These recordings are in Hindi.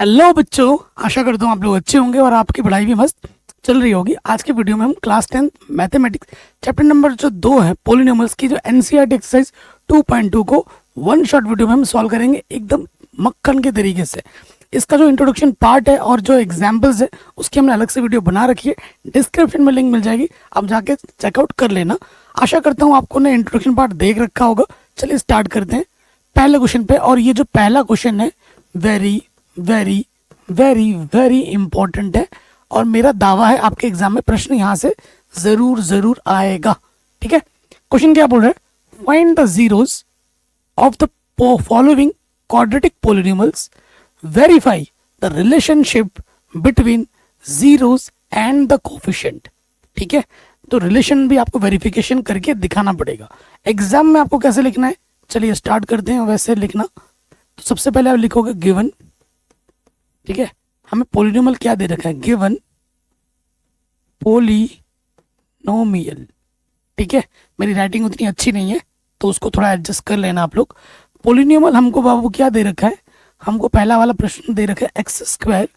हेलो बच्चों, आशा करता हूँ आप लोग अच्छे होंगे और आपकी पढ़ाई भी मस्त चल रही होगी। आज की वीडियो में हम क्लास 10 मैथमेटिक्स चैप्टर नंबर जो 2 है पोलिनोमियल्स की जो एनसीईआरटी एक्सरसाइज 2.2 को वन शॉट वीडियो में हम सॉल्व करेंगे एकदम मक्खन के तरीके से। इसका जो इंट्रोडक्शन पार्ट है और जो एग्जाम्पल्स है उसकी हमने अलग से वीडियो बना रखी है, डिस्क्रिप्शन में लिंक मिल जाएगी, आप जाके चेकआउट कर लेना। आशा करता हूँ आपको ने इंट्रोडक्शन पार्ट देख रखा होगा। चलिए स्टार्ट करते हैं पहले क्वेश्चन पे। और ये जो पहला क्वेश्चन है very very very very important है और मेरा दावा है आपके एग्जाम में प्रश्न यहां से जरूर जरूर आएगा। ठीक है, क्वेश्चन क्या बोल रहा है? Find the zeros of the following quadratic polynomials, verify the relationship between zeros and the coefficient. ठीक है, तो रिलेशन भी आपको वेरिफिकेशन करके दिखाना पड़ेगा। एग्जाम में आपको कैसे लिखना है, चलिए स्टार्ट करते हैं वैसे लिखना। तो सबसे पहले आप लिखोगे गिवन। ठीक है, हमें पोलिनोमियल क्या दे रखा है? Given polynomial. ठीक है, मेरी राइटिंग उतनी अच्छी नहीं है तो उसको थोड़ा एडजस्ट कर लेना आप लोग। पोलिनोमियल हमको बाबू क्या दे रखा है? हमको पहला वाला प्रश्न दे रखा है एक्स स्क्वायर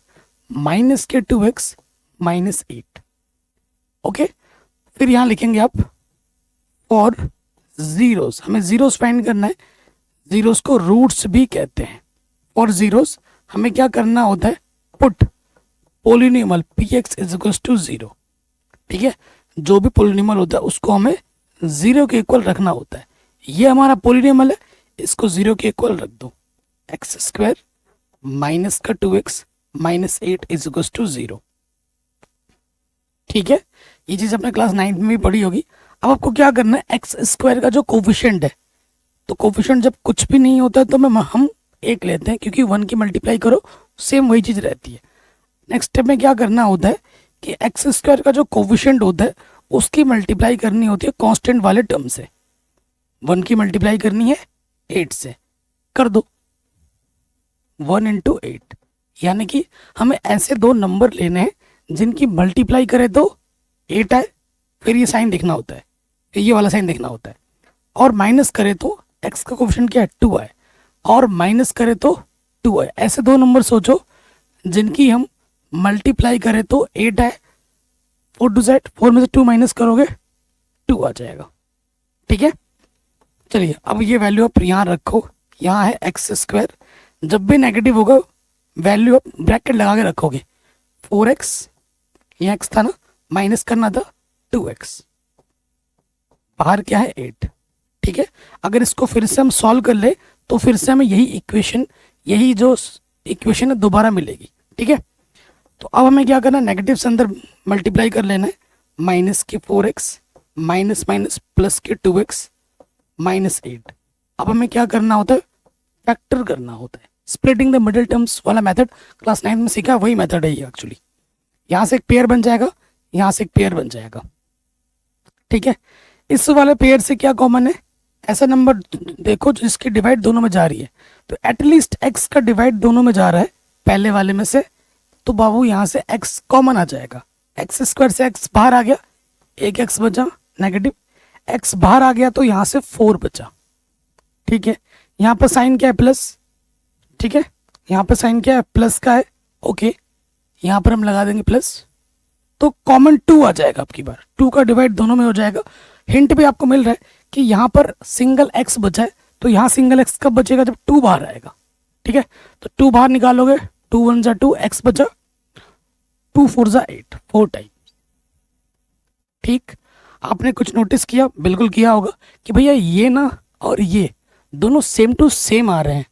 माइनस के 2x माइनस 8। ओके, फिर यहां लिखेंगे आप फॉर जीरोस, हमें जीरोस फाइंड करना है। जीरोस को रूट्स भी कहते हैं। फॉर जीरोस हमें क्या करना होता है? Put polynomial px is equal to 0। ठीक है, जो भी पोलिनोमियल होता है उसको हमें 0 के इक्वल रखना होता है। ये हमारा पोलिनोमियल है, इसको 0 के इक्वल रख दो। एक्स स्क्वायर माइनस का 2x minus 8 is equal to 0। ठीक है, ये चीज अपने क्लास 9 में भी पढ़ी होगी। अब आपको क्या करना है? एक्स स्क्वायर का जो कोफिशिएंट है, तो कोफिशिएंट जब कुछ भी नहीं होता है तो हम एक लेते हैं, क्योंकि 1 की मल्टीप्लाई करो सेम वही चीज रहती है। नेक्स्ट स्टेप में क्या करना होता है कि एक्स स्क्वायर का जो कोफिशिएंट होता है उसकी मल्टीप्लाई करनी होती है कांस्टेंट वाले टर्म से। 1 की मल्टीप्लाई करनी है 8 से, कर दो 1 इंटू 8। यानी कि हमें ऐसे दो नंबर लेने हैं जिनकी मल्टीप्लाई करे तो 8 आए, फिर ये साइन देखना होता है, फिर ये वाला साइन देखना होता है, और माइनस करे तो एक्स का कोफिशिएंट क्या है? 2 आए, और माइनस करे तो 2 आए। ऐसे दो नंबर सोचो जिनकी हम मल्टीप्लाई करें तो 8 आए, 4 टू जेड, 4 में से 2 माइनस करोगे 2 आ जाएगा। ठीक है, चलिए अब ये वैल्यू आप यहाँ रखो। यहाँ है एक्स स्क्वायर, जब भी नेगेटिव होगा वैल्यू आप ब्रैकेट लगा के रखोगे। 4x, यहाँ x था ना, माइनस करना था 2x, बाहर क्या है 8। ठीक है, अगर इसको फिर से हम सॉल्व कर ले तो फिर से हमें यही इक्वेशन, यही जो इक्वेशन है दोबारा मिलेगी। ठीक है, तो अब हमें क्या करना है? नेगेटिव से अंदर मल्टीप्लाई कर लेना है। माइनस के 4x माइनस माइनस प्लस के 2x माइनस 8। अब हमें क्या करना होता है? फैक्टर करना होता है। स्प्लिटिंग द मिडिल टर्म्स वाला मेथड क्लास 9 में सीखा, वही मेथड है ये एक्चुअली। यहाँ से एक पेयर बन जाएगा, यहाँ से एक पेयर बन जाएगा। ठीक है, इस वाले पेयर से क्या कॉमन है? ऐसा नंबर देखो जिसकी डिवाइड दोनों में जा रही है, तो एटलीस्ट x का डिवाइड दोनों में जा रहा है पहले वाले में से, तो बाबू यहाँ से x कॉमन आ जाएगा। एक्स स्क्वायर से x बाहर आ गया, एक x बचा नेगेटिव, x बाहर आ गया तो यहाँ से 4 बचा। ठीक है, यहाँ पर साइन क्या है? प्लस। ठीक है, यहाँ पर साइन क्या है? प्लस का है। ओके, यहाँ पर हम लगा देंगे प्लस, तो कॉमन 2 आ जाएगा। आपकी बार 2 का डिवाइड दोनों में हो जाएगा। हिंट भी आपको मिल रहा है कि यहाँ पर सिंगल x बचा है, तो यहाँ सिंगल x कब बचेगा? जब 2 बाहर आएगा। ठीक है, तो 2 बाहर निकालोगे, 2 1 जा 2, x बचा, 2 4 जा 8, 4 टाइम। ठीक, आपने कुछ नोटिस किया? बिल्कुल किया होगा कि भैया ये ना और ये दोनों सेम टू सेम आ रहे हैं।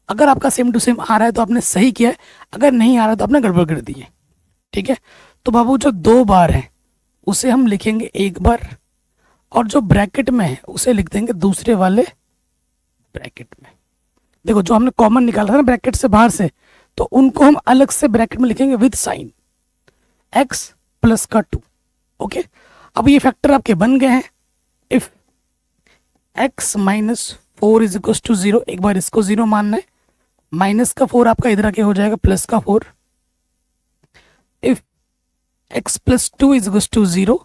अगर आपका सेम टू सेम आ रहा है तो आपने सही किया है, अगर नहीं आ रहा तो आपने गड़बड़ कर दी है। ठीक है, तो बाबू जो 2 बार है उसे हम लिखेंगे 1 बार, और जो ब्रैकेट में है उसे लिख देंगे दूसरे वाले ब्रैकेट में। देखो जो हमने कॉमन निकाला था ना ब्रैकेट से बाहर से, तो उनको हम अलग से ब्रैकेट में लिखेंगे विद साइन, x प्लस का 2। ओके, अब ये फैक्टर आपके बन गए हैं। If x minus 4 is equal to 0, एक बार इसको 0 मानना है, माइनस का 4 आपका इधर आके हो जाएगा प्लस का 4। If x plus 2 is equal to 0,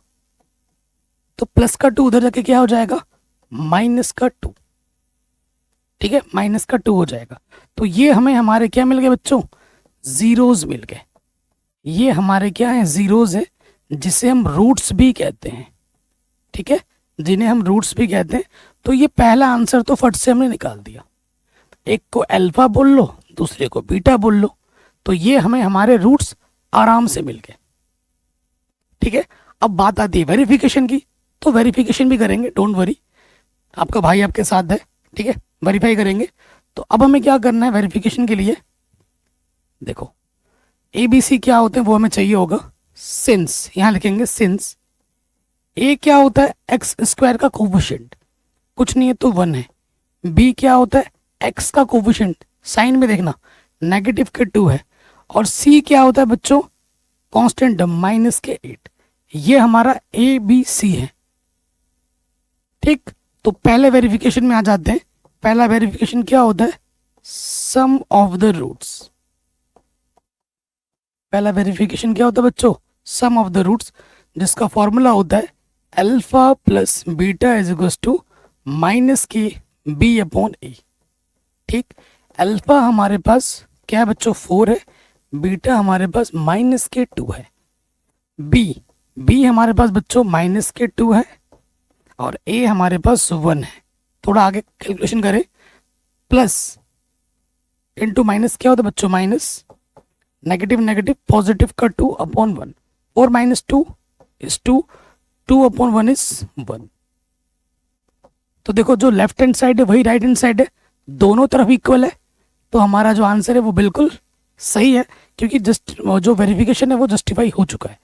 तो प्लस का 2 उधर जाके क्या हो जाएगा? माइनस का 2। ठीक है, माइनस का 2 हो जाएगा। तो ये हमें हमारे क्या मिल गए बच्चों? जीरोज मिल गए। ये हमारे क्या है, जीरोज है, जिसे हम रूट्स भी कहते हैं। ठीक है, जिन्हें हम रूट्स भी कहते हैं। तो ये पहला आंसर तो फट से हमने निकाल दिया। एक को अल्फा बोल लो, दूसरे को बीटा बोल लो, तो ये हमें हमारे रूट्स आराम से मिल गए। ठीक है, अब बात आती है वेरिफिकेशन की। तो वेरिफिकेशन भी करेंगे, डोंट वरी, आपका भाई आपके साथ है। ठीक है, वेरीफाई करेंगे। तो अब हमें क्या करना है वेरिफिकेशन के लिए, देखो ABC क्या होते हैं वो हमें चाहिए होगा। सिंस, यहां लिखेंगे सिंस A क्या होता है, एक्स स्क्वायर का कोफिशिएंट, कुछ नहीं है तो 1 है। B क्या होता है, x का कोफिशिएंट, साइन में देखना नेगेटिव के 2 है। और C क्या होता है बच्चों, कांस्टेंट माइनस के 8। ये हमारा ABC है। ठीक, तो पहले वेरिफिकेशन में आ जाते हैं। पहला वेरिफिकेशन क्या होता है, सम ऑफ द रूट्स। पहला वेरिफिकेशन क्या होता है बच्चों, सम ऑफ द रूट्स, जिसका फॉर्मूला होता है alpha plus beta is equal to minus के B अपॉन A। ठीक, अल्फा हमारे पास क्या है बच्चों 4 है, बीटा हमारे पास माइनस के 2 है। बी हमारे पास बच्चों माइनस के 2 है और A हमारे पास 1 है। थोड़ा आगे कैलकुलेशन करें, प्लस इंटू माइनस क्या होता है बच्चों, माइनस, नेगेटिव नेगेटिव पॉजिटिव का 2 अपॉन 1, और माइनस 2 इज 2, 2 अपॉन 1 इज 1। तो देखो जो लेफ्ट हैंड साइड है वही राइट हैंड साइड है, दोनों तरफ इक्वल है। तो हमारा जो आंसर है वो बिल्कुल सही है, क्योंकि जस्ट जो वेरिफिकेशन है वो जस्टिफाई हो चुका है,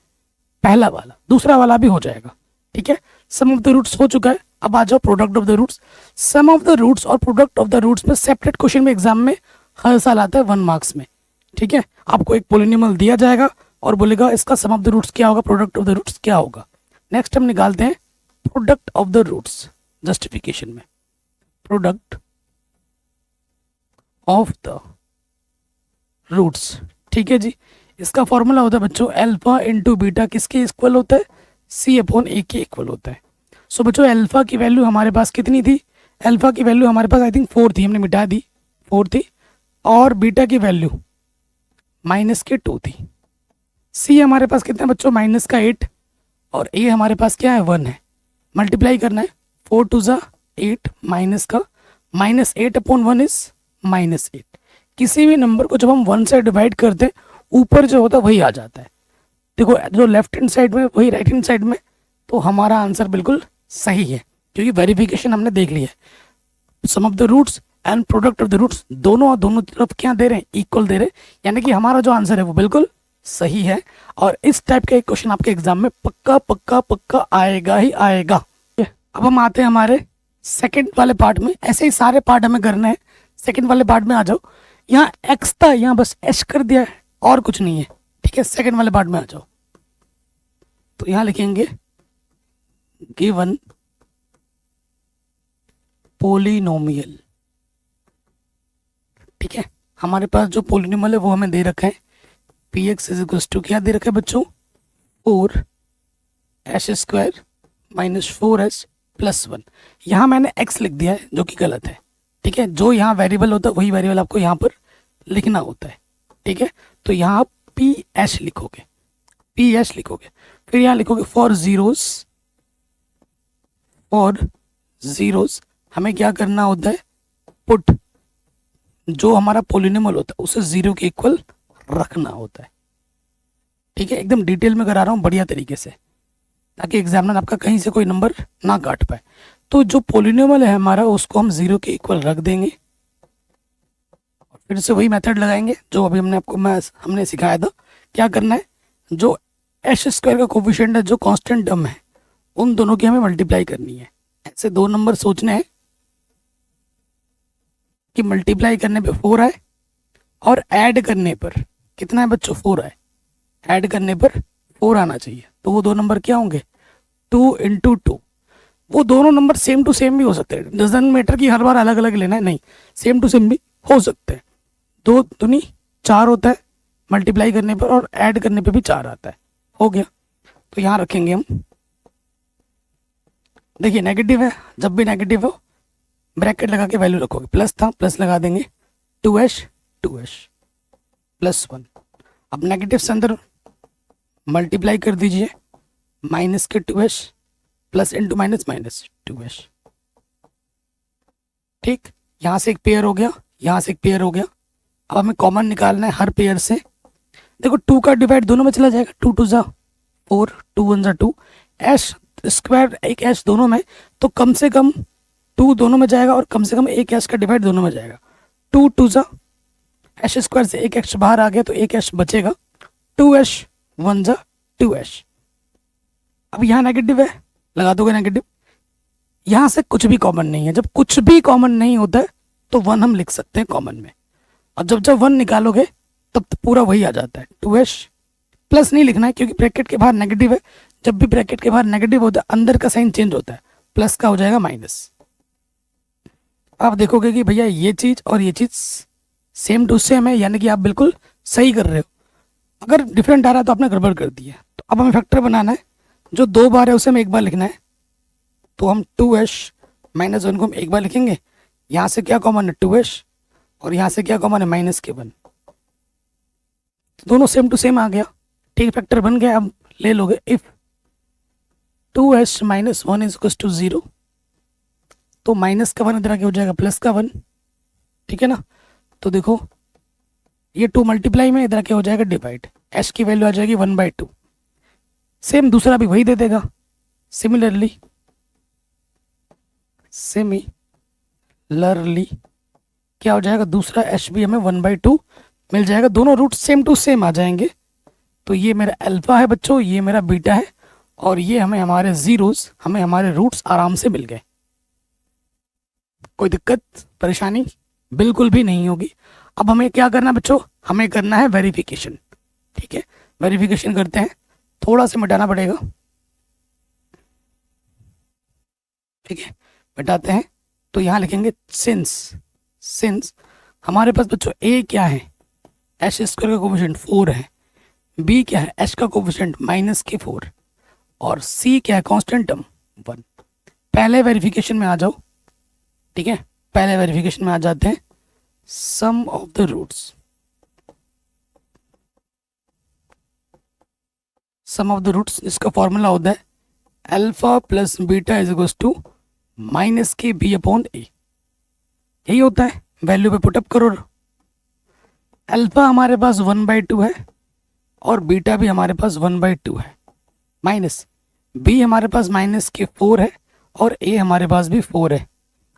पहला वाला। दूसरा वाला भी हो जाएगा। ठीक है, सम ऑफ द रूट्स हो चुका है। अब आ जाओ product of the roots. Sum of the roots और प्रोडक्ट ऑफ द रूट्स में सेपरेट क्वेश्चन में एग्जाम में हर साल आता है 1 मार्क्स में। ठीक है, आपको एक पोलिनोमियल दिया जाएगा और बोलेगा इसका सम ऑफ द रूट्स क्या होगा, प्रोडक्ट ऑफ द रूट्स क्या होगा। नेक्स्ट हम निकालते हैं product of the roots justification में। प्रोडक्ट ऑफ द रूट्स, ठीक है जी, इसका फॉर्मूला होता है बच्चों अल्फा इंटू बीटा किसके इक्वल होता है, C अपॉन A के इक्वल होता है। सो बच्चों अल्फा की वैल्यू हमारे पास कितनी थी, अल्फा की वैल्यू हमारे पास आई थिंक 4 थी, हमने मिटा दी, 4 थी। और बीटा की वैल्यू माइनस के 2 थी। C हमारे पास कितना बच्चों, माइनस का 8, और A हमारे पास क्या है 1 है। मल्टीप्लाई करना है, 4 2 ज़ा 8 माइनस का माइनस 8 अपॉन 1 इज माइनस 8। किसी भी नंबर को जब हम 1 से डिवाइड करते हैं ऊपर जो होता है वही आ जाता है। देखो जो लेफ्ट हैंड साइड में वही राइट हैंड साइड में, तो हमारा आंसर बिल्कुल सही है, क्योंकि वेरिफिकेशन हमने देख लिया है। Sum of the roots and product of the roots दोनों तरफ क्या दे रहे हैं, इक्वल दे रहे हैं, यानी कि हमारा जो आंसर है वो बिल्कुल सही है। और इस टाइप का एक क्वेश्चन आपके एग्जाम में पक्का पक्का पक्का आएगा ही आएगा। अब हम आते हैं हमारे सेकंड वाले पार्ट में। ऐसे ही सारे पार्ट हमें करने हैं। सेकंड वाले पार्ट में आ जाओ, यहाँ एक्स था यहाँ बस एच कर दिया है और कुछ नहीं है। ठीक है, सेकंड वाले पार्ट में आ जाओ, तो यहाँ लिखेंगे गिवन पोलिनोमियल। ठीक है, हमारे पास जो पोलिनोमियल है वो हमें दे रखा है, p x is equal to क्या दे रखा है बच्चों, 4s² माइनस 4s प्लस 1। यहाँ मैंने x लिख दिया है जो कि गलत है। ठीक है, जो यहाँ वेरिएबल होता है वही वेरिएबल आपको यहाँ पर लिखना होता है। ठीक है, तो यहाँ आप PH लिखोगे, PH लिखोगे, फिर यहाँ लिखोगे फॉर जीरोस हमें क्या करना होता है, पुट जो हमारा पोलिनोमियल होता है उसे 0 के इक्वल रखना होता है। ठीक है, एकदम डिटेल में करा रहा हूँ बढ़िया तरीके से, ताकि एग्जामिनर आपका कहीं से कोई नंबर ना काट पाए। तो जो पोलिनोमियल है हमारा उसको हम 0 के इक्वल रख देंगे, और फिर से वही मेथड लगाएंगे जो अभी हमने सिखाया था। क्या करना है, जो h² का कोफिशिएंट है, जो कांस्टेंट टर्म है, उन दोनों की हमें मल्टीप्लाई करनी है। ऐसे दो नंबर सोचने हैं कि मल्टीप्लाई करने पे 4 आए और ऐड करने पर कितना है बच्चों, 4 आए, ऐड करने पर 4 आना चाहिए। तो वो दो नंबर क्या होंगे, 2 इंटू 2। वो दोनों नंबर सेम टू सेम भी हो सकते हैं, डजंट मैटर कि हर बार अलग अलग लेना है, नहीं, सेम टू सेम भी हो सकते हैं। 2 दूनी 4 होता है मल्टीप्लाई करने पर, और ऐड करने पे भी 4 आता है। हो गया, तो यहाँ रखेंगे हम, देखिए नेगेटिव है, जब भी नेगेटिव हो ब्रैकेट लगा के वैल्यू रखोगे, प्लस था प्लस लगा देंगे, 2h +1। अब नेगेटिव से अंदर मल्टीप्लाई कर दीजिए, माइनस के 2h plus into minus minus 2h। ठीक, यहाँ से एक पेयर हो गया, यहाँ से एक पेयर हो गया। अब हमें कॉमन निकालना है हर पेयर से। देखो 2 का डिवाइड दोनों में चला जाएगा, 2 2 जा 4, 2 1 जा 2, एच स्क्वायर एक एच दोनों में, तो कम से कम 2 दोनों में जाएगा और कम से कम एक एच का डिवाइड दोनों में जाएगा। 2 2 जा एच स्क्वायर से एक एच बाहर आ गया तो एक एच बचेगा, 2h 1 जा 2h। अब यहाँ नेगेटिव है, लगा दोगे नेगेटिव। यहाँ से कुछ भी कॉमन नहीं है, जब कुछ भी कॉमन नहीं होता है तो 1 हम लिख सकते हैं कॉमन में, और जब जब 1 निकालोगे तब तो पूरा वही आ जाता है। 2h प्लस नहीं लिखना है क्योंकि ब्रैकेट के बाहर नेगेटिव है, जब भी ब्रैकेट के बाहर नेगेटिव होता है अंदर का साइन चेंज होता है, प्लस का हो जाएगा माइनस। आप देखोगे कि भैया ये चीज और ये चीज सेम टू सेम है, यानी कि आप बिल्कुल सही कर रहे हो। अगर डिफरेंट आ रहा है तो आपने गड़बड़ कर दी है। तो अब हमें फैक्टर बनाना है, जो 2 बार है उसे हमें एक बार लिखना है, तो हम 2h माइनस 1 को हम एक बार लिखेंगे। यहाँ से क्या कॉमन है 2h और यहाँ से क्या कॉमन है माइनस के 1, तो दोनों सेम टू सेम आ गया। ठीक, फैक्टर बन गया। अब ले लोगे, if 2h minus 1 is equal to 0, तो माइनस का 1 इधर आके हो जाएगा प्लस का 1। ठीक है ना, तो देखो ये 2 मल्टीप्लाई में इधर आके हो जाएगा डिवाइड, h की वैल्यू आ जाएगी 1/2। सेम दूसरा भी वही दे देगा। सिमिलरली क्या हो जाएगा, दूसरा h भी हमें 1/2 मिल जाएगा। दोनों रूट सेम टू सेम आ जाएंगे। तो ये मेरा अल्फा है बच्चों, ये मेरा बीटा है, और ये हमें हमारे जीरोस, हमें हमारे रूट्स आराम से मिल गए। कोई दिक्कत परेशानी बिल्कुल भी नहीं होगी। अब हमें क्या करना है बच्चों, हमें करना है वेरिफिकेशन। ठीक है, वेरिफिकेशन करते हैं, थोड़ा सा मिटाना पड़ेगा। ठीक है, मिटाते हैं। तो यहाँ लिखेंगे सिंस हमारे पास बच्चों a क्या है, एच स्क्वायर का कोफिशिएंट 4 है, b क्या है, h का कोफिशिएंट -4, और c क्या है, कांस्टेंट टर्म 1। पहले वेरिफिकेशन में आ जाओ। ठीक है, पहले वेरिफिकेशन में आ जाते हैं। सम ऑफ द रूट्स, इसका फॉर्मूला होता है alpha plus beta is equal to -k b/a। यही होता है, वैल्यू पे पुटअप करो। अल्फा हमारे पास 1/2 है और बीटा भी हमारे पास 1/2 है, माइनस b हमारे पास -4 है और a हमारे पास भी 4 है।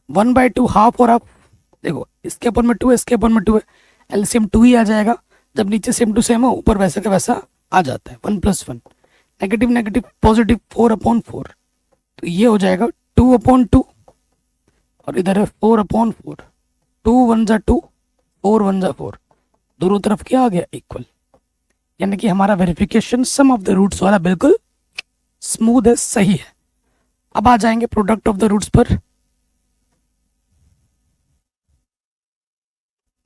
1/2 हाफ और हाफ, देखो इसके अपन में 2 है, इसके अपन में 2 है, एलसीएम 2 ही आ जाएगा। जब नीचे सेम टू सेम हो ऊपर वैसा का वैसा आ जाता है। 1 + 1 नेगेटिव नेगेटिव पॉजिटिव 4/4, तो ये हो जाएगा 2/2 और इधर है 4/4। 2 1 जा 2, 4 1 जा 4, दोनों तरफ क्या आ गया इक्वल, यानी कि हमारा verification sum of the roots वाला बिल्कुल स्मूथ है, सही है। अब आ जाएंगे प्रोडक्ट ऑफ द रूट्स पर।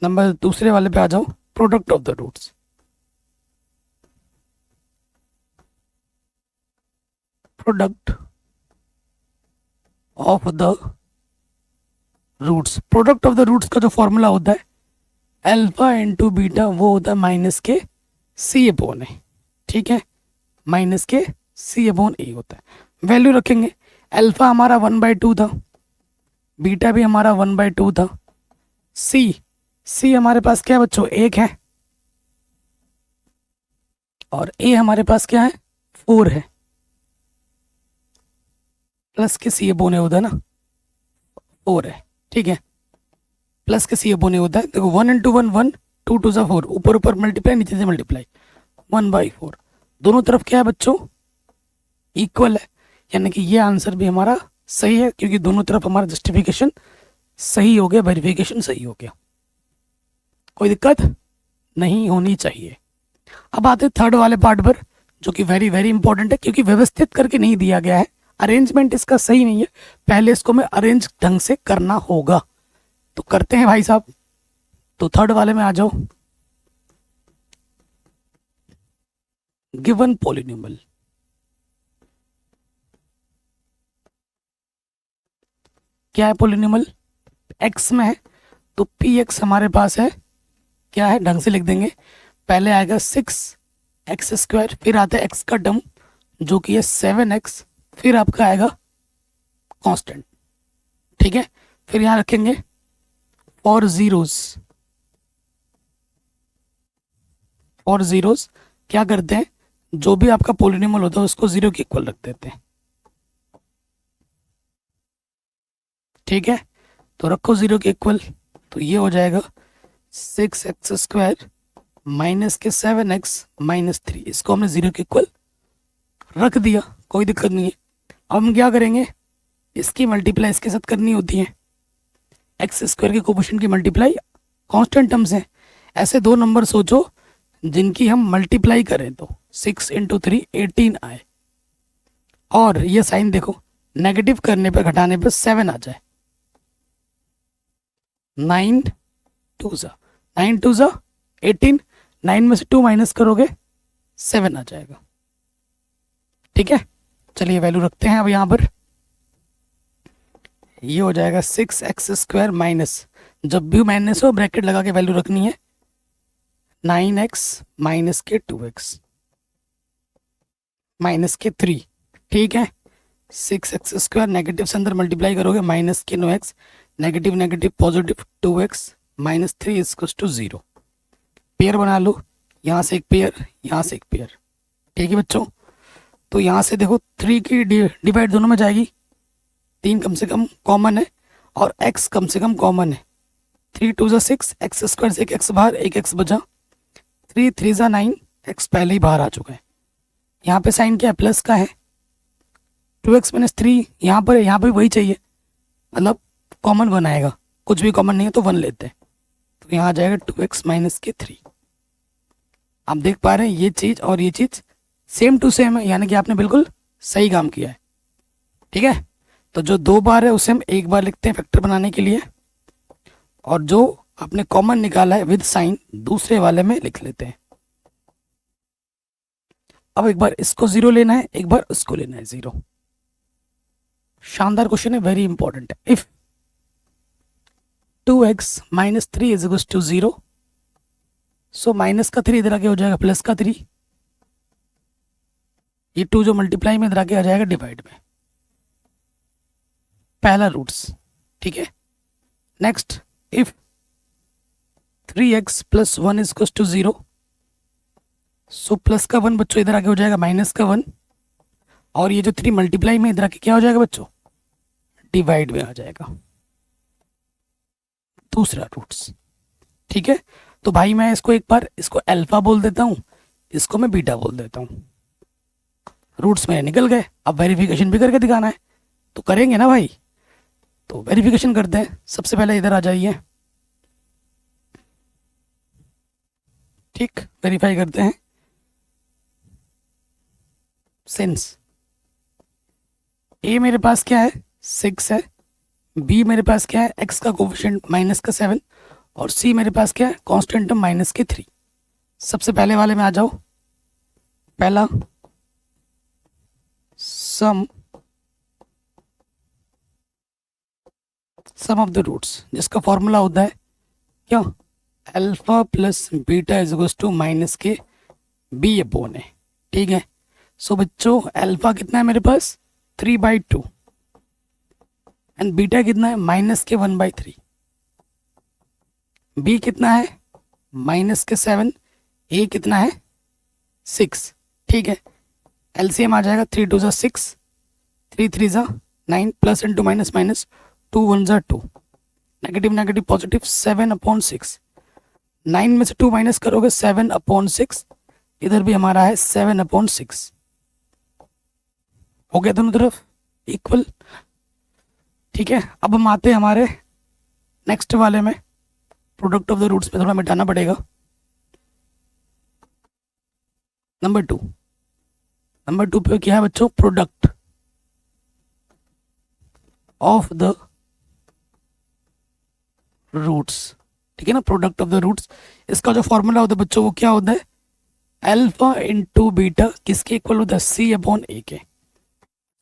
नंबर दूसरे वाले पे आ जाओ, product of the roots. Product of the roots, product of the roots का जो फॉर्मूला होता है अल्फा इंटू बीटा, वो होता है -k c/a। ठीक है, -k c/a होता है। वैल्यू रखेंगे, अल्फा हमारा 1/2 था, बीटा भी हमारा 1/2 था, c हमारे पास क्या है बच्चों 1 है, और a हमारे पास क्या है 4 है, प्लस के c/a होता है ना, 4 है। ठीक है, प्लस के c/a होता है। देखो 1 × 1 1, 2 2 जा 4, ऊपर ऊपर मल्टीप्लाई, नीचे से मल्टीप्लाई, 1/4। दोनों तरफ क्या है बच्चों इक्वल है, यानी कि ये आंसर भी हमारा सही है, क्योंकि दोनों तरफ हमारा जस्टिफिकेशन सही हो गया, वेरिफिकेशन सही हो गया। कोई दिक्कत नहीं होनी चाहिए। अब आते हैं थर्ड वाले पार्ट पर, जो कि वेरी वेरी इंपॉर्टेंट है, क्योंकि व्यवस्थित करके नहीं दिया गया है, अरेंजमेंट इसका सही नहीं है। पहले इसको मैं अरेंज ढंग से करना होगा, तो करते हैं भाई साहब। तो थर्ड वाले में आ जाओ। गिवन पॉलिनोमियल, क्या है पॉलिनोमियल, एक्स में है, तो पी एक्स हमारे पास है क्या है, ढंग से लिख देंगे। पहले आएगा 6x², फिर आता है x का टर्म जो कि है 7x, फिर आपका आएगा कांस्टेंट। ठीक है, फिर यहाँ रखेंगे फॉर जीरोस। फॉर जीरोस क्या करते हैं, जो भी आपका पोलिनोमियल होता है उसको जीरो के इक्वल रख देते हैं। ठीक है, तो रखो जीरो के इक्वल, तो ये हो जाएगा 6x² माइनस के 7x माइनस 3। इसको हमने जीरो के इक्वल रख दिया, कोई दिक्कत नहीं है। अब हम क्या करेंगे, इसकी मल्टीप्लाई इसके साथ करनी होती है। x² के कोफिशिएंट की मल्टीप्लाई कांस्टेंट टर्म्स है। ऐसे दो नंबर सोचो जिनकी हम मल्टीप्लाई करें तो 6 × 3 18 आए, और ये साइन देखो नेगेटिव करने पर घटाने पर 7 आ जाए। 9 2 ज़ा 18, 9 में से 2 माइनस करोगे 7 आ जाएगा। ठीक है, चलिए वैल्यू रखते हैं अब यहाँ पर। ये हो जाएगा 6x² माइनस, जब भी माइनस हो ब्रैकेट लगा के वैल्यू रखनी है, 9x माइनस के 2x माइनस के 3। ठीक है, 6x² नेगेटिव से अंदर मल्टीप्लाई करोगे माइनस के 9x, negative negative positive 2x minus 3 equals to 0। Pair बना लो, यहाँ से एक पेयर, यहाँ से एक पेयर। ठीक है बच्चों, तो यहाँ से देखो 3 की डिवाइड दोनों में जाएगी, 3 कम से कम कॉमन है और x कम से कम कॉमन है। 3 2 ज़ा 6, x² से एक x बाहर, एक x बचा। 3 3 ज़ा 9, x पहले ही बाहर आ चुका है। यहाँ पे साइन क्या है, प्लस का है। 2x माइनस 3 यहाँ पर है, यहाँ पे वही चाहिए, मतलब कॉमन बनाएगा, कुछ भी कॉमन नहीं है तो 1 लेते हैं, तो यहाँ आ जाएगा 2x माइनस के 3। आप देख पा रहे हैं ये चीज़ और ये चीज़ सेम टू सेम है, यानी कि आपने बिल्कुल सही काम किया है। ठीक है, तो जो 2 बार है उसे हम 1 बार लिखते हैं फैक्टर बनाने के लिए, और जो आपने कॉमन निकाला है विद साइन दूसरे वाले में लिख लेते हैं। अब एक बार इसको 0 लेना है, एक बार उसको लेना है 0। शानदार क्वेश्चन है, वेरी इंपॉर्टेंट है। If 2x minus 3 is equal to 0, so minus का 3 इधर आके हो जाएगा प्लस का 3, ये 2 जो मल्टीप्लाई में इधर आके आ जाएगा डिवाइड में, पहला रूट्स। ठीक है, next if 3x plus 1 is equal to 0, so plus का 1 बच्चों इधर आके हो जाएगा माइनस का 1, और ये जो 3 मल्टीप्लाई में इधर आके क्या हो जाएगा बच्चों, डिवाइड में आ जाएगा, दूसरा रूट्स। ठीक है, तो भाई मैं इसको एक बार इसको अल्फा बोल देता हूँ, इसको मैं बीटा बोल देता हूँ। रूट्स में निकल गए, अब वेरिफिकेशन भी करके दिखाना है, तो करेंगे ना भाई। तो वेरिफिकेशन करते हैं, सबसे पहले इधर आ जाइए। ठीक, वेरीफाई करते हैं। सिंस ए मेरे पास क्या है 6 है, बी मेरे पास क्या है x का कोफिशिएंट माइनस का 7, और सी मेरे पास क्या है कांस्टेंट टर्म माइनस के 3। सबसे पहले वाले में आ जाओ, पहला सम ऑफ द रूट्स, जिसका फॉर्मूला होता है क्या, alpha plus beta is equal to minus के बी अपॉन है। ठीक है, सो बच्चों अल्फा कितना है मेरे पास 3/2, एंड बीटा कितना है माइनस के 1/3, बी कितना है माइनस के 7, ए कितना है 6। ठीक है, एलसीएम आ जाएगा 3 2 ज़ा 6, 3 3 ज़ा 9, प्लस इंटू माइनस माइनस 2 1 ज़ा 2, नेगेटिव नेगेटिव पॉजिटिव 7/6। 9 में से 2 माइनस करोगे 7/6, इधर भी हमारा है 7/6। हो गया दोनों तरफ इक्वल। ठीक है, अब हम आते हैं हमारे नेक्स्ट वाले में, प्रोडक्ट ऑफ द रूट्स में थोड़ा मिटाना पड़ेगा। नंबर 2 पे क्या है बच्चों, प्रोडक्ट ऑफ द रूट्स। ठीक है ना, प्रोडक्ट ऑफ द रूट्स, इसका जो फॉर्मूला होता है बच्चों वो क्या होता है, अल्फा इंटू बीटा किसके इक्वल होता है, C/A के।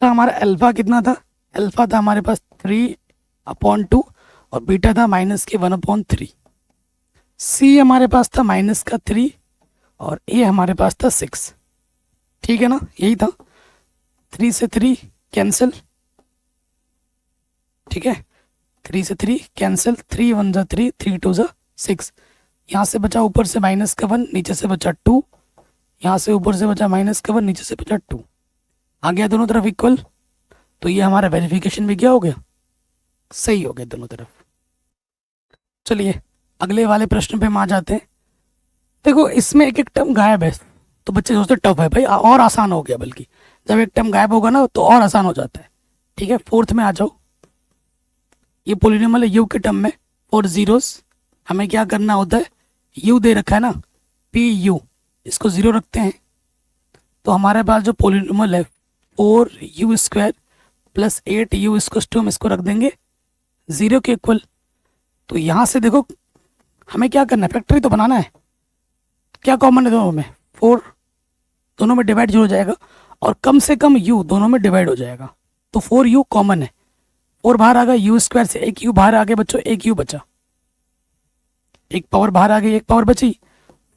तो हमारा अल्फा कितना था, अल्फा था हमारे पास 3/2 और बीटा था माइनस के 1/3। सी हमारे पास था माइनस का 3 और ए हमारे पास था 6, ठीक है ना, यही था। 3 से 3 कैंसिल, ठीक है, 3 से 3 कैंसिल, 3 1 जा 3, 3 2 जा 6। यहाँ से बचा ऊपर से माइनस का 1, नीचे से बचा 2, यहाँ से ऊपर से बचा माइनस का 1, नीचे से बचा 2, आ गया दोनों तरफ इक्वल। तो ये हमारा वेरिफिकेशन भी क्या हो गया, सही हो गया दोनों तरफ। चलिए अगले वाले प्रश्न पे हम आ जाते हैं। देखो इसमें एक एक टर्म गायब है, तो बच्चे सोचते टफ है भाई, और आसान हो गया, बल्कि जब एक टर्म गायब होगा ना तो और आसान हो जाता है। ठीक है, फोर्थ में आ जाओ। ये पॉलिनोमियल है यू के टर्म में, और जीरोस हमें क्या करना होता है, यू दे रखा है ना, पी यू, इसको जीरो रखते हैं। तो हमारे पास जो पॉलिनोमियल है 4u² प्लस 8u इसको हम इसको रख देंगे जीरो के इक्वल। तो यहाँ से देखो हमें क्या करना है, फैक्टरी तो बनाना है। क्या कॉमन है दोनों में, 4, दोनों में डिवाइड हो जाएगा, और कम से कम u दोनों में डिवाइड हो जाएगा। तो 4u कॉमन है, 4 बाहर आ गया, u² से एक u बाहर आ गया बच्चों, एक u बचा, एक पावर बाहर आ गई, एक पावर बची,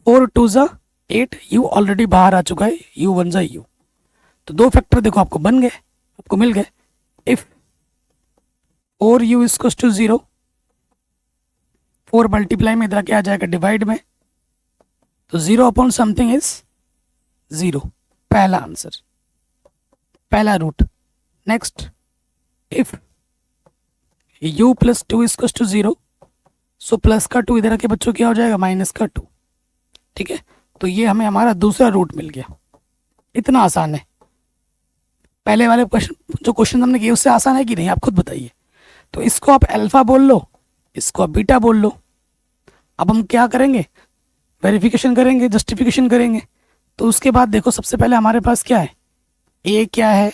4 2 जा 8, u ऑलरेडी बाहर आ चुका है, u 1 जा u। तो दो फैक्टर देखो आपको बन गए, आपको मिल गए। इफ 4u = 0, 4 मल्टीप्लाई में इधर क्या आ जाएगा, डिवाइड में, तो 0 अपॉन समथिंग इज 0, पहला आंसर, पहला root. Next, if u + 2 = 0, so plus का 2 इधर आके बच्चों क्या हो जाएगा, माइनस का 2। ठीक है, तो ये हमें हमारा दूसरा रूट मिल गया। इतना आसान है। पहले वाले जो क्वेश्चन हमने किए उससे आसान है कि नहीं, आप खुद बताइए। तो इसको आप अल्फा बोल लो, इसको आप बीटा बोल लो। अब हम क्या करेंगे, वेरिफिकेशन करेंगे, जस्टिफिकेशन करेंगे। तो उसके बाद देखो सबसे पहले हमारे पास क्या है, ए क्या है,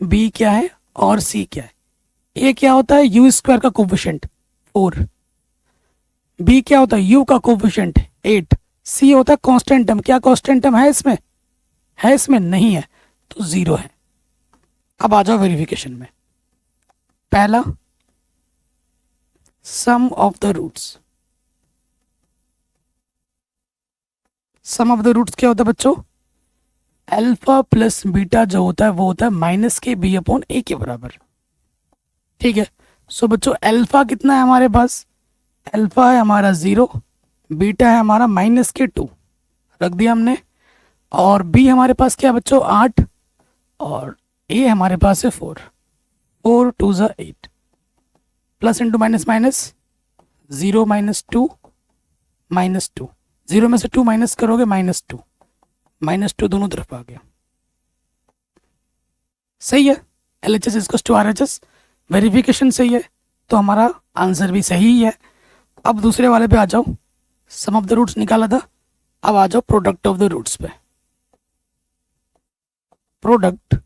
बी क्या है और सी क्या है। ए क्या होता है, u² का कोफिशिएंट 4, बी क्या होता है, u का कोफिशिएंट 8, सी होता है कांस्टेंट टर्म। क्या कांस्टेंट टर्म है इसमें, है इसमें नहीं है, तो 0 है। अब आ जाओ वेरिफिकेशन में। पहला, sum of the roots. Sum of the roots क्या होता है बच्चों, अल्फा प्लस बीटा जो होता है वो होता है -kb/a के बराबर। ठीक है, सो बच्चों अल्फा कितना है हमारे पास, अल्फा है हमारा 0, बीटा है हमारा -2 रख दिया हमने, और बी हमारे पास क्या है बच्चों 8, और ए हमारे पास है 4, 4 2 जा 8, प्लस इंटू माइनस माइनस, 0 -2 -2, 0 में से 2 माइनस करोगे -2, -2 दोनों तरफ आ गया। सही है, LHS = RHS, वेरिफिकेशन सही है, तो हमारा आंसर भी सही है। अब दूसरे वाले पे आ जाओ, सम ऑफ द रूट्स निकाला था, अब आ जाओ प्रोडक्ट ऑफ द रूट्स पे। Product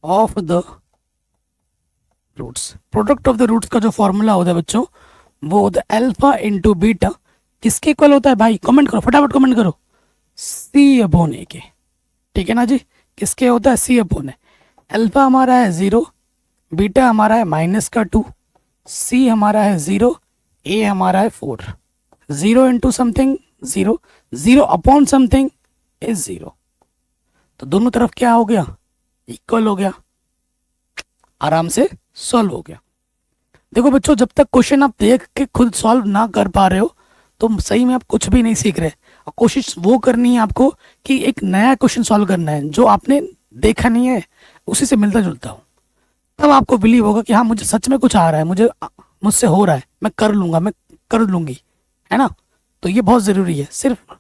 of the roots, product of the roots का जो फॉर्मूला होता है बच्चों, वो होता है अल्फा इंटू बीटा, किसके इक्वल होता है भाई, कमेंट करो फटाफट, कमेंट करो, C/A के। ठीक है ना जी, किसके होता है, C/A। अल्फा हमारा है 0, बीटा हमारा है -2, C हमारा है 0, A हमारा है 4, 0 into something 0, 0 upon something is 0। तो दोनों तरफ क्या हो गया, इक्वल हो गया, आराम से सॉल्व हो गया। देखो बच्चों, जब तक क्वेश्चन आप देख के खुद सॉल्व ना कर पा रहे हो तो सही में आप कुछ भी नहीं सीख रहे। और कोशिश वो करनी है आपको कि एक नया क्वेश्चन सॉल्व करना है जो आपने देखा नहीं है, उसी से मिलता जुलता हो, तब आपको बिलीव होगा कि हाँ मुझे सच में कुछ आ रहा है, मुझसे हो रहा है, मैं कर लूंगा, मैं कर लूंगी, है ना। तो ये बहुत ज़रूरी है, सिर्फ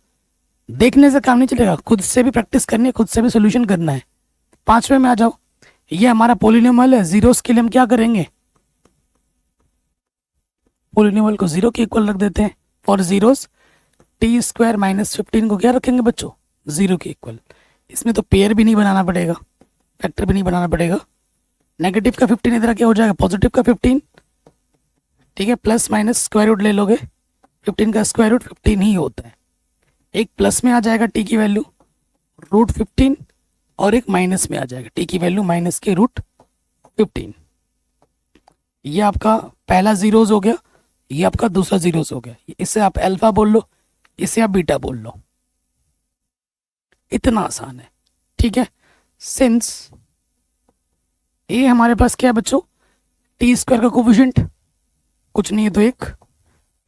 देखने से काम नहीं चलेगा, खुद से भी प्रैक्टिस करनी है, खुद से भी सोल्यूशन करना है। 5वें में आ जाओ, ये हमारा पॉलिनोमियल है, जीरोस के लिए हम क्या करेंगे, पॉलिनोमियल को 0 के इक्वल रख देते हैं। फॉर जीरोस t² -15 को क्या रखेंगे बच्चों, 0 के इक्वल। इसमें तो पेयर भी नहीं बनाना पड़ेगा, फैक्टर भी नहीं बनाना पड़ेगा। नेगेटिव का 15 इधर क्या हो जाएगा, पॉजिटिव का 15, ठीक है, प्लस माइनस स्क्वायर रूट ले लोगे, 15 का स्क्वायर रूट 15 ही होता है। एक प्लस में आ जाएगा t की वैल्यू √15, और एक माइनस में आ जाएगा t की वैल्यू -√15। ये आपका पहला जीरोस हो गया, ये आपका दूसरा जीरोस हो गया, इसे आप अल्फा बोल लो, इसे आप बीटा बोल लो, इतना आसान है। ठीक है, सिंस ए हमारे पास क्या है बच्चों, टी स्क्वायर का कोफिशिएंट कुछ नहीं है तो एक,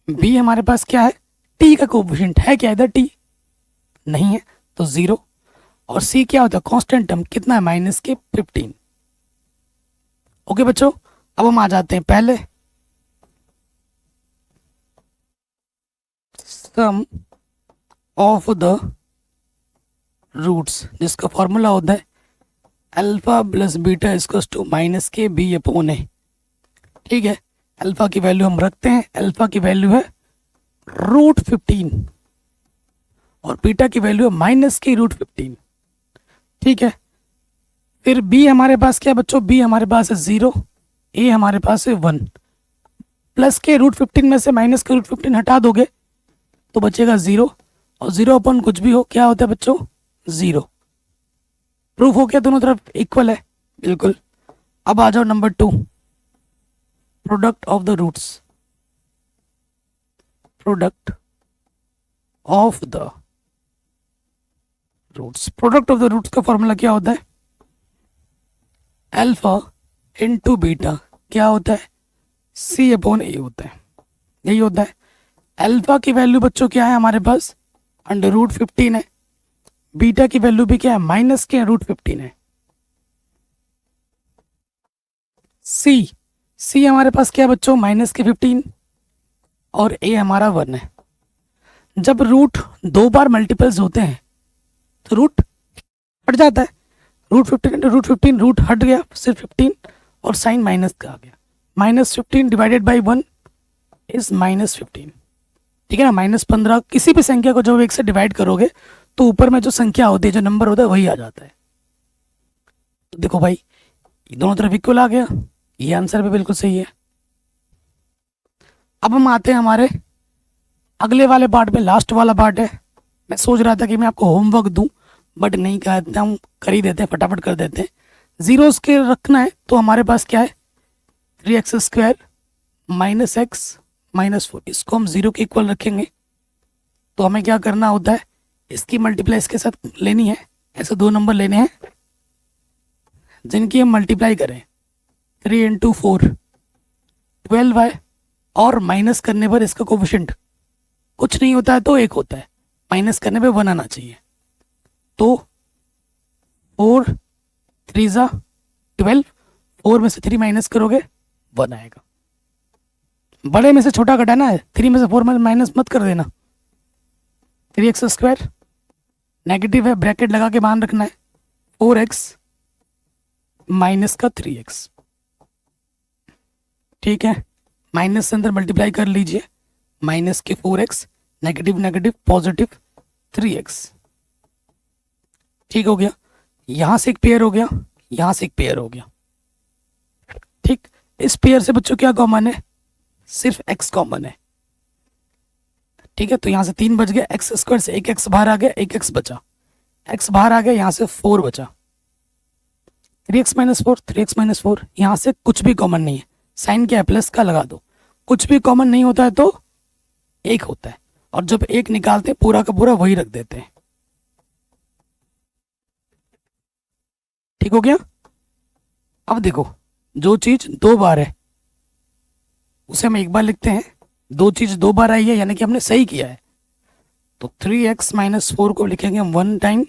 बी हमारे पास क्या है, टी का कोफिशिएंट है क्या, इधर टी नहीं है तो 0, और सी क्या होता है, कांस्टेंट टर्म कितना है, माइनस के 15। ओके बच्चों, अब हम आ जाते हैं पहले सम ऑफ द रूट्स, जिसका फॉर्मूला होता है alpha plus beta equals to minus के बी अपॉन ए। ठीक है, अल्फा की वैल्यू हम रखते हैं, अल्फा की वैल्यू है √15 और बीटा की वैल्यू है माइनस की √15। ठीक है, फिर बी हमारे पास क्या बच्चों, बी हमारे पास है 0, ए हमारे पास है 1, प्लस के √15 में से माइनस के √15 हटा दोगे तो बचेगा 0, और 0 अपॉन कुछ भी हो क्या होता है बच्चों, 0। प्रूफ हो गया, दोनों तरफ इक्वल है, बिल्कुल। अब आ जाओ number 2, product of the roots, product of the roots, product of the roots का फॉर्मूला क्या होता है, अल्फा इनटू बीटा क्या होता है, सी अपॉन ए होता है, यही होता है। अल्फा की वैल्यू बच्चों क्या है हमारे पास, √15 है, बीटा की वैल्यू भी क्या है, माइनस के √15 है। सी हमारे पास क्या है बच्चों, माइनस के 15, और ए हमारा 1 है। जब रूट 2 बार मल्टीपल्स होते हैं तो रूट हट जाता है, √15 इंटू √15, रूट हट गया सिर्फ 15 और साइन माइनस का आ गया, -15 डिवाइडेड बाई 1 इज -15। ठीक है ना, -15 किसी भी संख्या को जब 1 से डिवाइड करोगे तो ऊपर में जो संख्या होती है, जो नंबर होता है वही आ जाता है। तो देखो भाई, दोनों तरफ इक्वल आ गया, ये आंसर भी बिल्कुल सही है। अब हम आते हैं हमारे अगले वाले पार्ट में, लास्ट वाला पार्ट है। मैं सोच रहा था कि मैं आपको होमवर्क दूं, बट नहीं कहते, हम कर ही देते हैं, फटाफट कर देते हैं। जीरोस के रखना है तो हमारे पास क्या है, 3x² - x - 4, इसको हम 0 के इक्वल रखेंगे। तो हमें क्या करना होता है, इसकी मल्टीप्लाई इसके साथ लेनी है, ऐसे 2 नंबर लेने हैं जिनकी हम मल्टीप्लाई करें, 3 × 4 12 है, और माइनस करने पर इसका कोफिशिएंट कुछ नहीं होता है तो 1 होता है, माइनस करने पे 1 आना चाहिए। तो 4 3 12, 4 में से 3 माइनस करोगे 1 आएगा। बड़े में से छोटा घटाना है, 3 में से 4 माइनस मत कर देना। 3x² नेगेटिव है, ब्रैकेट लगा के मान रखना है, 4x माइनस का 3x। ठीक है, माइनस से अंदर मल्टीप्लाई कर लीजिए, माइनस के 4x, negative negative positive 3x। ठीक हो गया, यहां से एक पेयर हो गया, यहां से एक पेयर हो गया। ठीक, इस पेयर से बच्चों क्या कॉमन है, सिर्फ x कॉमन है। ठीक है, तो यहां से 3 बच गया, x² से 1x बाहर आ गया, 1x बचा, x बाहर आ गया, यहां से 4 बचा, 3x - 4 3x - 4, यहां से कुछ भी कॉमन नहीं है, साइन क्या है प्लस का लगा दो, कुछ भी कॉमन नहीं होता है तो 1 होता है, और जब 1 निकालते हैं पूरा का पूरा वही रख देते हैं। ठीक हो गया। अब देखो, जो चीज 2 बार है उसे हम 1 बार लिखते हैं, 2 चीज 2 बार आई है यानी कि हमने सही किया है, तो 3x - 4 को लिखेंगे हम 1 टाइम,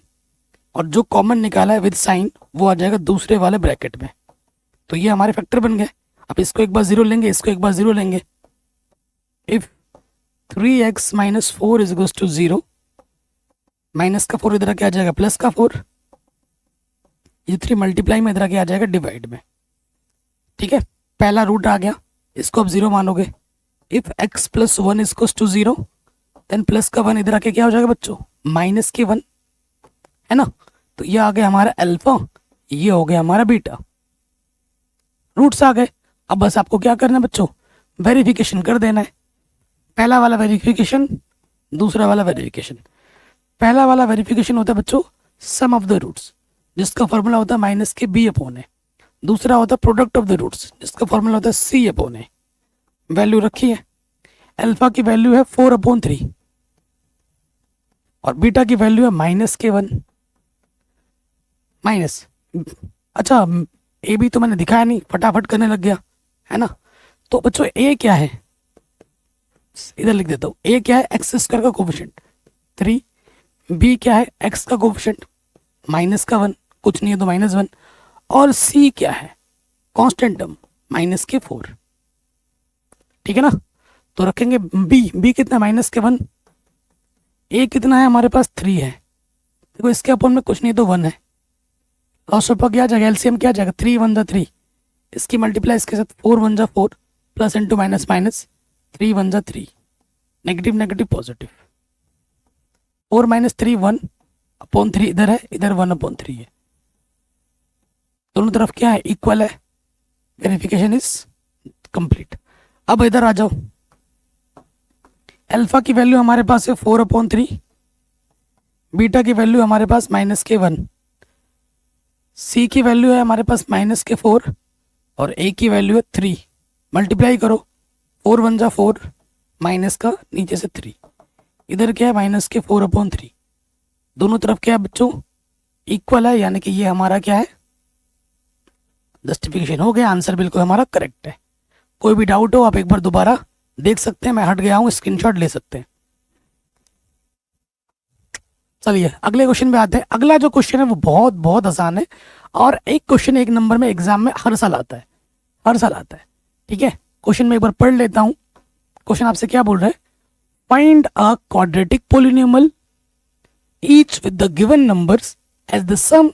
और जो कॉमन निकाला है विद साइन वो आ जाएगा दूसरे वाले ब्रैकेट में। तो ये हमारे फैक्टर बन गए। अब इसको एक बार 0 लेंगे, इसको एक बार 0 लेंगे। If 3x - 4 is equals to 0, minus का 4 इधर क्या आ जाएगा, प्लस का 4, ये 3 मल्टीप्लाई में इधर क्या आ जाएगा, डिवाइड में। ठीक है, पहला रूट आ गया, इसको अब 0 मानोगे। If x + 1 is equals to 0, then plus का 1 इधर आके क्या हो जाएगा बच्चों, माइनस के 1, है ना। तो ये आ गया हमारा अल्फा, ये हो गया हमारा बीटा, रूट्स आ गए। अब बस आपको क्या करना है बच्चों, वेरिफिकेशन कर देना है। पहला वाला वेरिफिकेशन, दूसरा वाला वेरिफिकेशन। पहला वाला वेरिफिकेशन होता है बच्चों सम ऑफ द रूट्स, जिसका फॉर्मूला होता है माइनस के बी अपॉन ए। दूसरा होता है प्रोडक्ट ऑफ द रूट्स, जिसका फॉर्मूला होता है सी अपॉन ए। वैल्यू रखी है, अल्फा की वैल्यू है 4/3 और बीटा की वैल्यू है -k1 माइनस। अच्छा, ए भी तो मैंने दिखाया नहीं, फटाफट करने लग गया है ना। तो बच्चों ए क्या है, इधर लिख देता हूँ। ए क्या है, एक्स स्क्वायर का कोफिशिएंट 3। बी क्या है, एक्स का कोफिशिएंट -1, कुछ नहीं है तो -1। और सी क्या है, कांस्टेंट टर्म -4। ठीक है ना। तो रखेंगे बी कितना, -1। ए कितना है हमारे पास, 3 है। देखो इसके अपन में कुछ नहीं तो 1 है। लॉस ऑफ क्या आ जाएगा, एलसीएम क्या आ जाएगा, 3 1 जा 3। इसकी मल्टीप्लाई इसके साथ 4 1 जा 4 प्लस इंटू माइनस माइनस 3 1 जा 3, नेगेटिव नेगेटिव पॉजिटिव। 4 - 3 1/3 इधर है, इधर 1/3 है। दोनों तरफ क्या है, इक्वल है। Verification is complete. अब इधर आ जाओ। अल्फा की वैल्यू हमारे पास है 4/3, बीटा की वैल्यू हमारे पास -k1, सी की वैल्यू है हमारे पास -k4 और ए की वैल्यू है 3। मल्टीप्लाई करो, 4 1 जा 4 माइनस का नीचे से 3, इधर क्या है -k4/3। दोनों तरफ क्या है बच्चों, इक्वल है, यानी कि ये हमारा क्या है, जस्टिफिकेशन हो गया। आंसर बिल्कुल हमारा करेक्ट है। कोई भी डाउट हो आप एक बार दोबारा देख सकते हैं, मैं हट गया हूँ, स्क्रीनशॉट ले सकते हैं। चलिए अगले क्वेश्चन पे आते हैं। अगला जो क्वेश्चन है वो बहुत बहुत आसान है और एक क्वेश्चन 1 नंबर में एग्जाम में हर साल आता है, हर साल आता है। ठीक है, क्वेश्चन में एक बार पढ़ लेता हूँ। क्वेश्चन आपसे क्या बोल रहा है, find a quadratic polynomial each with the given numbers as the sum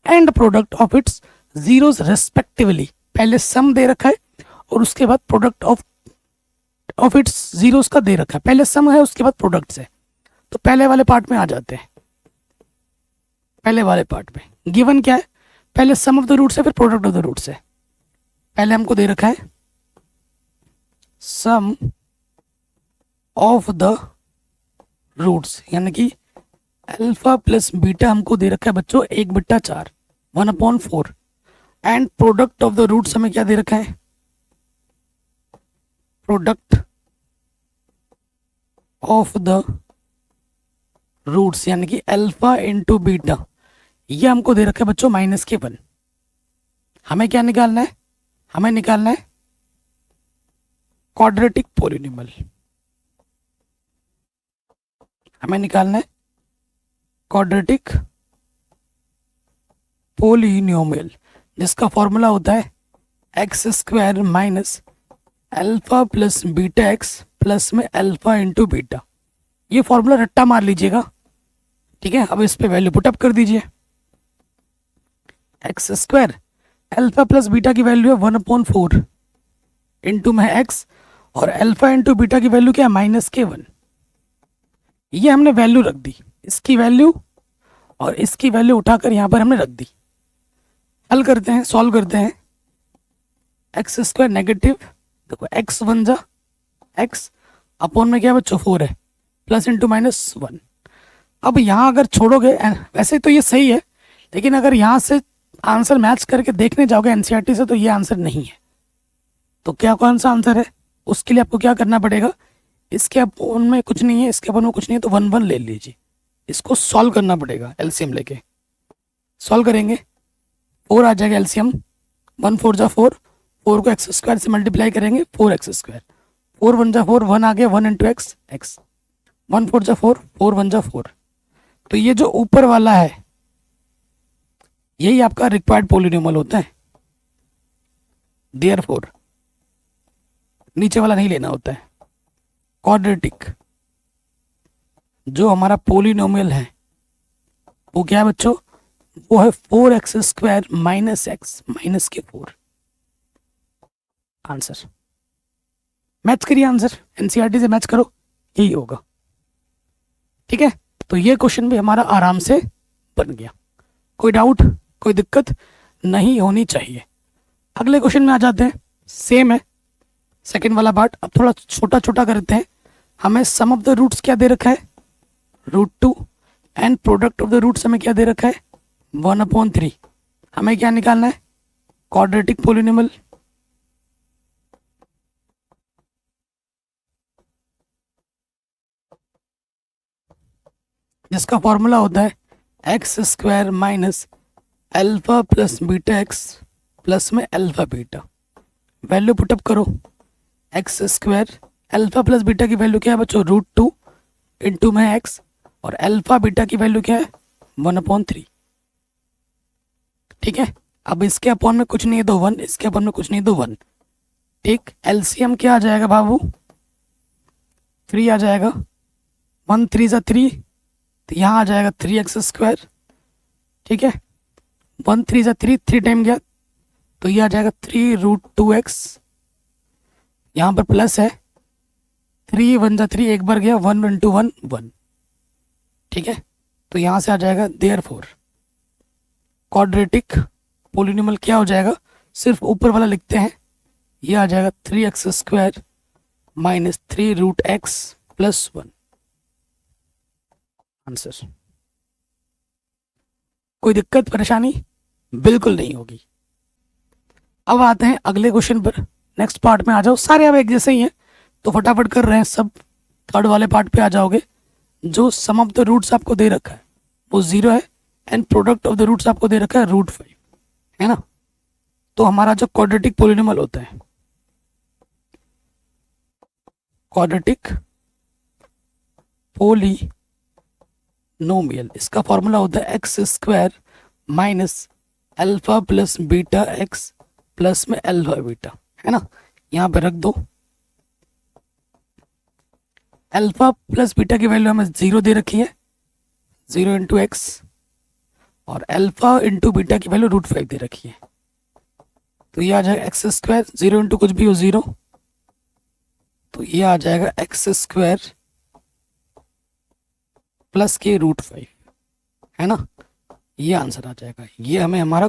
and product of its zeros respectively. पहले सम दे रखा है और उसके बाद प्रोडक्ट ऑफ इट्स जीरोस का दे रखा है। पहले सम है, उसके बाद प्रोडक्ट्स है। तो पहले वाले पार्ट में आ जाते हैं। पहले वाले पार्ट में गिवन क्या है, पहले सम ऑफ द रूट्स है, फिर प्रोडक्ट ऑफ द रूट्स है। पहले हमको दे रखा है सम ऑफ द रूट्स, यानी कि अल्फा प्लस बीटा हमको दे रखा है बच्चों 1/4 1/4। And product of the roots हमें क्या दे रखा है, प्रोडक्ट ऑफ द रूट्स यानी कि अल्फा इंटू बीटा, ये हमको दे रखा है बच्चों -k1। हमें क्या निकालना है, हमें निकालना है क्वाड्रेटिक पोलिनोमियल। हमें निकालना है क्वाड्रेटिक पोलिनोमियल, जिसका फॉर्मूला होता है x² minus alpha plus beta x plus में अल्फा इंटू बीटा। ये फॉर्मूला रट्टा मार लीजिएगा। ठीक है, अब इस पे वैल्यू पुटअप कर दीजिए। x² अल्फा प्लस बीटा की वैल्यू है 1/4 इंटू में x और अल्फा इंटू बीटा की वैल्यू क्या है -k1। ये हमने वैल्यू रख दी, इसकी वैल्यू और इसकी वैल्यू उठाकर यहाँ पर हमने रख दी। हल करते हैं, सॉल्व करते हैं। x² नेगेटिव, देखो x 1 जा x अपॉन में क्या बच्चों 4 है, प्लस इंटू -1। अब यहाँ अगर छोड़ोगे, वैसे तो ये सही है, लेकिन अगर यहाँ से आंसर मैच करके देखने जाओगे एनसीईआरटी से तो ये आंसर नहीं है। तो क्या कौन सा आंसर है, उसके लिए आपको क्या करना पड़ेगा, इसके अपन में कुछ नहीं है, इसके अपन में कुछ नहीं है, तो 1 1 ले लीजिए। इसको सॉल्व करना पड़ेगा, एलसीएम लेके सॉल्व करेंगे। 4 आ जाएगा एलसीएम, 1 4 जा 4, 4 को x² से मल्टीप्लाई करेंगे 4x², 4 1 जा 4, 1 आ गया 1 इंटू एक्स, 1 4 जा 4, 4 1 जा 4। तो ये जो ऊपर वाला है यही आपका रिक्वायर्ड पोलिनोमियल होता है। देयरफॉर नीचे वाला नहीं लेना होता है। क्वाड्रेटिक जो हमारा पोलिनोमियल है वो क्या है बच्चों, वो है 4x² माइनस एक्स माइनस के 4। आंसर मैच करिए, आंसर एनसीईआरटी से मैच करो, यही होगा। ठीक है, तो ये क्वेश्चन भी हमारा आराम से बन गया। कोई डाउट, कोई दिक्कत नहीं होनी चाहिए। अगले क्वेश्चन में आ जाते हैं। सेम है सेकंड वाला पार्ट, अब थोड़ा छोटा छोटा करते हैं। हमें सम ऑफ द रूट्स क्या दे रखा है, √2 and product of the roots हमें क्या दे रखा है 1/3। हमें क्या निकालना है, क्वाड्रेटिक पोलिनोमियल। जिसका फॉर्मूला होता है x square minus alpha plus beta x plus में अल्फा बीटा। वैल्यू पुटअप करो, x square alpha plus beta की वैल्यू क्या है बच्चों, √2 इंटू में एक्स, और अल्फा बीटा की वैल्यू क्या है 1/3। ठीक है, अब इसके अपॉन में कुछ नहीं है तो 1, इसके अपॉन में कुछ नहीं है तो 1। ठीक, एलसीएम क्या आ जाएगा बाबू, 3 आ जाएगा, 1 3 सा 3, तो यहाँ आ जाएगा 3x स्क्वायर। ठीक है, 1 3 सा 3, 3 टाइम गया तो ये आ जाएगा 3√2x। यहाँ पर प्लस है, 3 1 सा 3, एक बार गया 1 इंटू 1 1। ठीक है, तो यहाँ से आ जाएगा देयरफॉर क्वाड्रेटिक पोलिनोमियल क्या हो जाएगा, सिर्फ ऊपर वाला लिखते हैं, ये आ जाएगा 3x square minus 3√x plus 1। Answer. कोई दिक्कत परेशानी बिल्कुल नहीं होगी। अब आते हैं अगले क्वेश्चन पर, नेक्स्ट पार्ट में आ जाओ। सारे अब एक जैसे ही हैं तो फटाफट कर रहे हैं सब, थर्ड वाले पार्ट पे आ जाओगे। जो सम ऑफ द रूट्स आपको दे रखा है वो 0 है, and product of the roots आपको दे रखा है √5, है ना। तो हमारा जो क्वाड्रेटिक पोलिनोमियल होता है, क्वाड्रेटिक पोलिनोमियल, इसका फॉर्मूला होता है x square minus alpha plus beta x plus में अल्फा बीटा, है ना। यहाँ पे रख दो, अल्फा प्लस बीटा की वैल्यू हमें 0 दे रखी है, 0 इंटू एक्स, और अल्फा इंटू बीटा की वैल्यू √5 दे रखी है। तो ये आ जाएगा एक्स स्क्वायर, 0 इंटू कुछ भी हो 0, तो ये आ जाएगा एक्स स्क्वायर प्लस के √5, है ना। ये आंसर आ जाएगा, ये हमें हमारा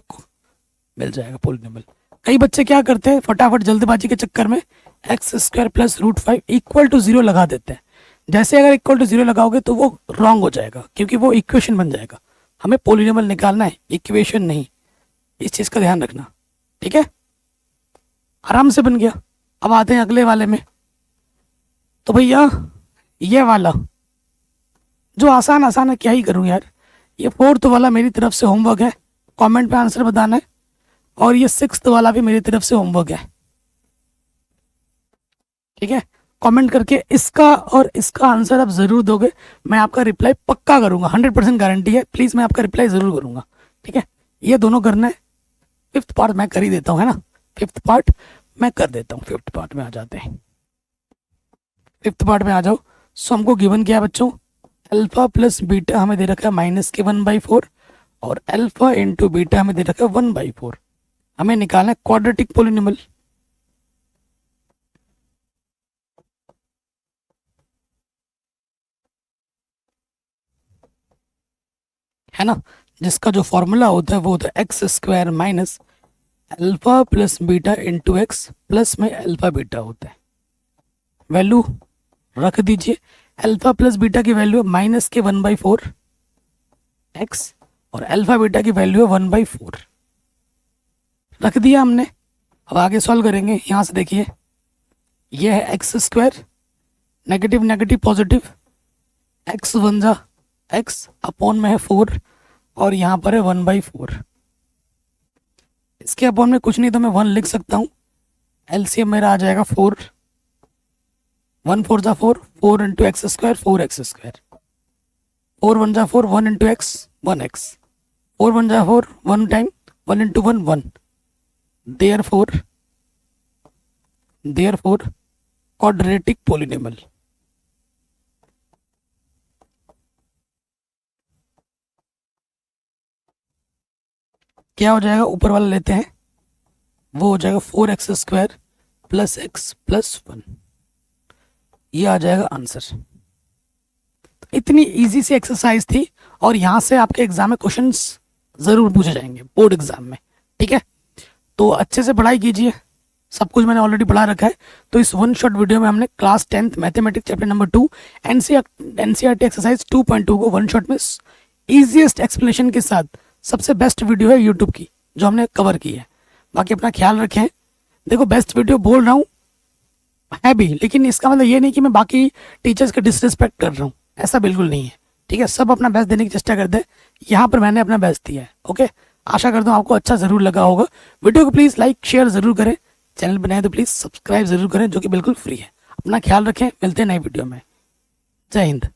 मिल जाएगा पोलिनोमियल। कई बच्चे क्या करते हैं, फटाफट जल्दबाजी के चक्कर में x square plus √5 equal to 0 लगा देते हैं। जैसे अगर इक्वल टू 0 लगाओगे तो वो रॉन्ग हो जाएगा, क्योंकि वो इक्वेशन बन जाएगा। हमें पोलिनोमियल निकालना है, इक्वेशन नहीं, इस चीज़ का ध्यान रखना। ठीक है, आराम से बन गया। अब आते हैं अगले वाले में। तो भैया ये वाला जो आसान आसान है, क्या ही करूँ यार। ये 4th वाला मेरी तरफ से होमवर्क है, कमेंट पे आंसर बताना है, और ये 6th वाला भी मेरी तरफ से होमवर्क है। ठीक है, कमेंट करके इसका और इसका आंसर आप ज़रूर दोगे, मैं आपका रिप्लाई पक्का करूँगा, 100% गारंटी है। प्लीज़ मैं आपका रिप्लाई ज़रूर करूँगा। ठीक है, ये दोनों करना है। 5th पार्ट मैं कर ही देता हूँ, है ना। 5th पार्ट मैं कर देता हूँ। 5th पार्ट में आ जाते हैं, 5th पार्ट में आ जाओ। सो हमको गिवन क्या है बच्चों, अल्फा प्लस बीटा हमें दे रखा है -1/4, और अल्फा इंटू बीटा हमें दे रखा है 1/4। हमें निकालना है क्वाड्रेटिक पोलिनोमियल। है ना, जिसका जो फॉर्मूला होता है वो होता है x square minus alpha plus beta into x plus में अल्फा बीटा होता है। वैल्यू रख दीजिए, अल्फा प्लस बीटा की वैल्यू है -1/4 एक्स, और अल्फा बीटा की वैल्यू है 1/4 रख दिया हमने। अब आगे सॉल्व करेंगे। यहाँ से देखिए, ये है x square, negative negative positive, x 1 जा एक्स, अपॉन में है 4, और यहाँ पर है 1/4। इसके अपॉन में कुछ नहीं तो मैं 1 लिख सकता हूँ। एलसीएम मेरा आ जाएगा 4, 1 4 जा 4, 4 into x square 4x square, 4 1 जा 4, 1 इंटू एक्स 1x, 4 1 जा 4, 1 time 1 into 1 1। Therefore quadratic polynomial. क्या हो जाएगा, ऊपर वाला लेते हैं, वो हो जाएगा 4x square plus x plus 1। ये आ जाएगा आंसर। तो इतनी इजी सी एक्सरसाइज थी, और यहाँ से आपके एग्जाम में क्वेश्चंस ज़रूर पूछे जाएंगे बोर्ड एग्जाम में। ठीक है, तो अच्छे से पढ़ाई कीजिए, सब कुछ मैंने ऑलरेडी पढ़ा रखा है। तो इस 1 शॉट वीडियो में हमने class 10th mathematics chapter number 2 NCERT exercise 2.2 को 1 शॉट में ईजीएस्ट एक्सप्लेनेशन के साथ, सबसे बेस्ट वीडियो है यूट्यूब की जो हमने कवर की है। बाकी अपना ख्याल रखें। देखो, बेस्ट वीडियो बोल रहा हूँ है भी, लेकिन इसका मतलब ये नहीं कि मैं बाकी टीचर्स का डिसरिस्पेक्ट कर रहा हूँ, ऐसा बिल्कुल नहीं है। ठीक है, सब अपना बेस्ट देने की चेष्टा करते हैं, यहाँ पर मैंने अपना बेस्ट दिया है। ओके, आशा करता हूँ आपको अच्छा ज़रूर लगा होगा। वीडियो को प्लीज़ लाइक शेयर ज़रूर करें, चैनल बनाए तो प्लीज़ सब्सक्राइब ज़रूर करें, जो कि बिल्कुल फ्री है। अपना ख्याल रखें, मिलते हैं नई वीडियो में। जय हिंद।